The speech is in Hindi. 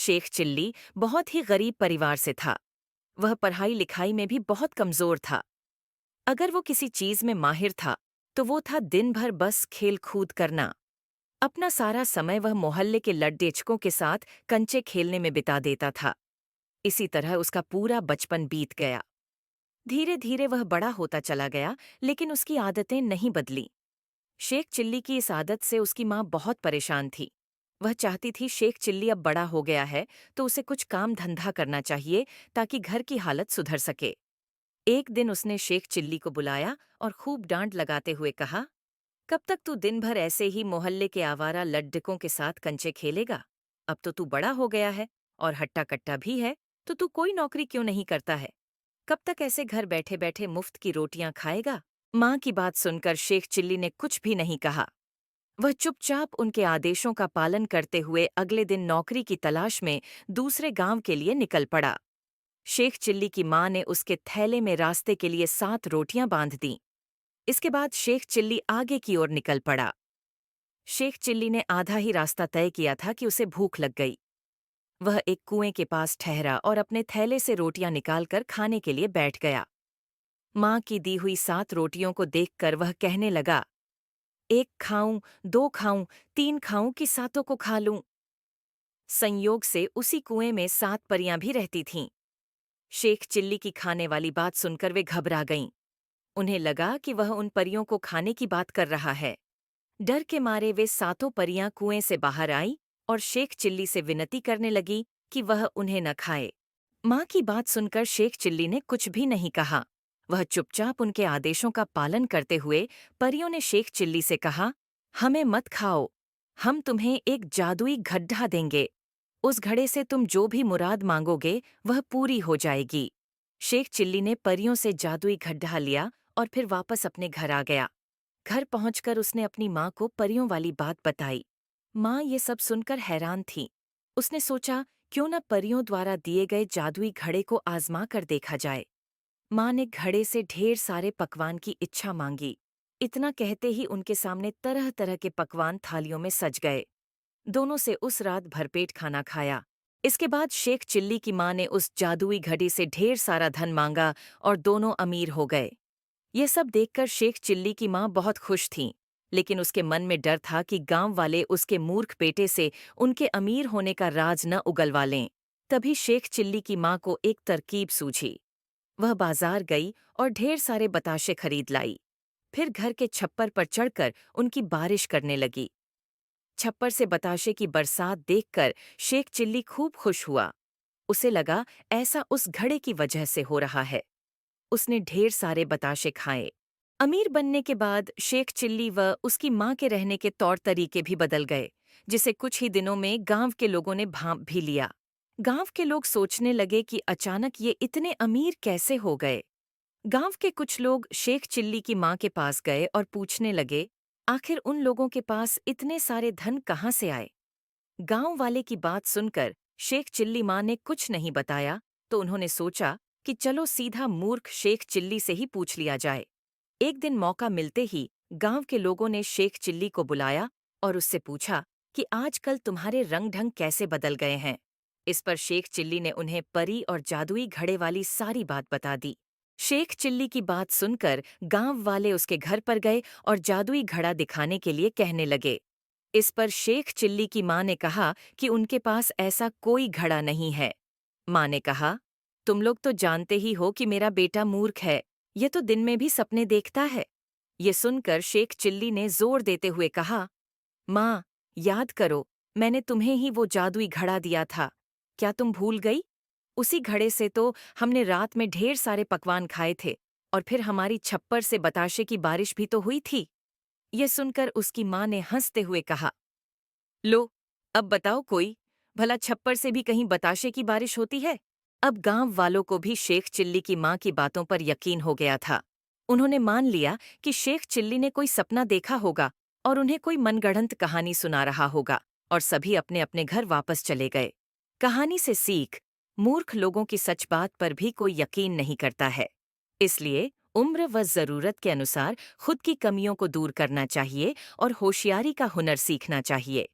शेख चिल्ली बहुत ही गरीब परिवार से था। वह पढ़ाई लिखाई में भी बहुत कमजोर था। अगर वो किसी चीज में माहिर था तो वो था दिन भर बस खेल कूद करना। अपना सारा समय वह मोहल्ले के लड़डेचकों के साथ कंचे खेलने में बिता देता था। इसी तरह उसका पूरा बचपन बीत गया। धीरे धीरे वह बड़ा होता चला गया, लेकिन उसकी आदतें नहीं बदली। शेख चिल्ली की इस आदत से उसकी माँ बहुत परेशान थी। वह चाहती थी शेख चिल्ली अब बड़ा हो गया है तो उसे कुछ काम धंधा करना चाहिए ताकि घर की हालत सुधर सके। एक दिन उसने शेख चिल्ली को बुलाया और खूब डांट लगाते हुए कहा, कब तक तू दिन भर ऐसे ही मोहल्ले के आवारा लड्डकों के साथ कंचे खेलेगा? अब तो तू बड़ा हो गया है और हट्टा कट्टा भी है, तो तू कोई नौकरी क्यों नहीं करता है? कब तक ऐसे घर बैठे बैठे मुफ्त की रोटियां खाएगा? माँ की बात सुनकर शेख चिल्ली ने कुछ भी नहीं कहा। वह चुपचाप उनके आदेशों का पालन करते हुए अगले दिन नौकरी की तलाश में दूसरे गांव के लिए निकल पड़ा। शेख चिल्ली की माँ ने उसके थैले में रास्ते के लिए 7 रोटियां बांध दीं। इसके बाद शेख चिल्ली आगे की ओर निकल पड़ा। शेख चिल्ली ने आधा ही रास्ता तय किया था कि उसे भूख लग गई। वह एक कुएं के पास ठहरा और अपने थैले से रोटियां निकालकर खाने के लिए बैठ गया। माँ की दी हुई 7 रोटियों को देखकर वह कहने लगा, 1 खाऊं, 2 खाऊं, 3 खाऊं कि सातों को खा लूं। संयोग से उसी कुएं में 7 परियां भी रहती थीं। शेख चिल्ली की खाने वाली बात सुनकर वे घबरा गईं। उन्हें लगा कि वह उन परियों को खाने की बात कर रहा है। डर के मारे वे सातों परियां कुएं से बाहर आईं और शेख चिल्ली से विनती करने लगी कि वह उन्हें न खाए। माँ की बात सुनकर शेख चिल्ली ने कुछ भी नहीं कहा। वह चुपचाप उनके आदेशों का पालन करते हुए परियों ने शेख चिल्ली से कहा, हमें मत खाओ, हम तुम्हें एक जादुई गड्ढा देंगे। उस घड़े से तुम जो भी मुराद मांगोगे वह पूरी हो जाएगी। शेख चिल्ली ने परियों से जादुई गड्ढा लिया और फिर वापस अपने घर आ गया। घर पहुंचकर उसने अपनी माँ को परियों वाली बात बताई। माँ ये सब सुनकर हैरान थी। उसने सोचा, क्यों न परियों द्वारा दिए गए जादुई घड़े को आजमा कर देखा जाए। माँ ने घड़े से ढेर सारे पकवान की इच्छा मांगी। इतना कहते ही उनके सामने तरह तरह के पकवान थालियों में सज गए। दोनों से उस रात भरपेट खाना खाया। इसके बाद शेख चिल्ली की माँ ने उस जादुई घड़ी से ढेर सारा धन मांगा और दोनों अमीर हो गए। ये सब देखकर शेख चिल्ली की माँ बहुत खुश थीं, लेकिन उसके मन में डर था कि गांव वाले उसके मूर्ख बेटे से उनके अमीर होने का राज न उगलवा लें। तभी शेख चिल्ली की माँ को एक तरकीब सूझी। वह बाजार गई और ढेर सारे बताशे खरीद लाई। फिर घर के छप्पर पर चढ़कर उनकी बारिश करने लगी। छप्पर से बताशे की बरसात देखकर शेख चिल्ली खूब खुश हुआ। उसे लगा ऐसा उस घड़े की वजह से हो रहा है। उसने ढेर सारे बताशे खाए। अमीर बनने के बाद शेख चिल्ली व उसकी माँ के रहने के तौर तरीके भी बदल गए, जिसे कुछ ही दिनों में गांव के लोगों ने भांप भी लिया। गांव के लोग सोचने लगे कि अचानक ये इतने अमीर कैसे हो गए। गांव के कुछ लोग शेख चिल्ली की माँ के पास गए और पूछने लगे, आखिर उन लोगों के पास इतने सारे धन कहाँ से आए। गांव वाले की बात सुनकर शेख चिल्ली माँ ने कुछ नहीं बताया, तो उन्होंने सोचा कि चलो सीधा मूर्ख शेख चिल्ली से ही पूछ लिया जाए। एक दिन मौका मिलते ही गांव के लोगों ने शेख चिल्ली को बुलाया और उससे पूछा कि आजकल तुम्हारे रंग ढंग कैसे बदल गए हैं। इस पर शेख चिल्ली ने उन्हें परी और जादुई घड़े वाली सारी बात बता दी। शेख चिल्ली की बात सुनकर गांव वाले उसके घर पर गए और जादुई घड़ा दिखाने के लिए कहने लगे। इस पर शेख चिल्ली की माँ ने कहा कि उनके पास ऐसा कोई घड़ा नहीं है। माँ ने कहा, तुम लोग तो जानते ही हो कि मेरा बेटा मूर्ख है, ये तो दिन में भी सपने देखता है। ये सुनकर शेख चिल्ली ने जोर देते हुए कहा, माँ, याद करो, मैंने तुम्हें ही वो जादुई घड़ा दिया था। क्या तुम भूल गई? उसी घड़े से तो हमने रात में ढेर सारे पकवान खाए थे और फिर हमारी छप्पर से बताशे की बारिश भी तो हुई थी। ये सुनकर उसकी माँ ने हंसते हुए कहा, लो, अब बताओ कोई, भला छप्पर से भी कहीं बताशे की बारिश होती है? अब गांव वालों को भी शेख चिल्ली की माँ की बातों पर यकीन हो गया था। उन्होंने मान लिया कि शेख चिल्ली ने कोई सपना देखा होगा और उन्हें कोई मनगढ़ंत कहानी सुना रहा होगा, और सभी अपने अपने घर वापस चले गए। कहानी से सीख, मूर्ख लोगों की सच बात पर भी कोई यकीन नहीं करता है। इसलिए उम्र व जरूरत के अनुसार खुद की कमियों को दूर करना चाहिए और होशियारी का हुनर सीखना चाहिए।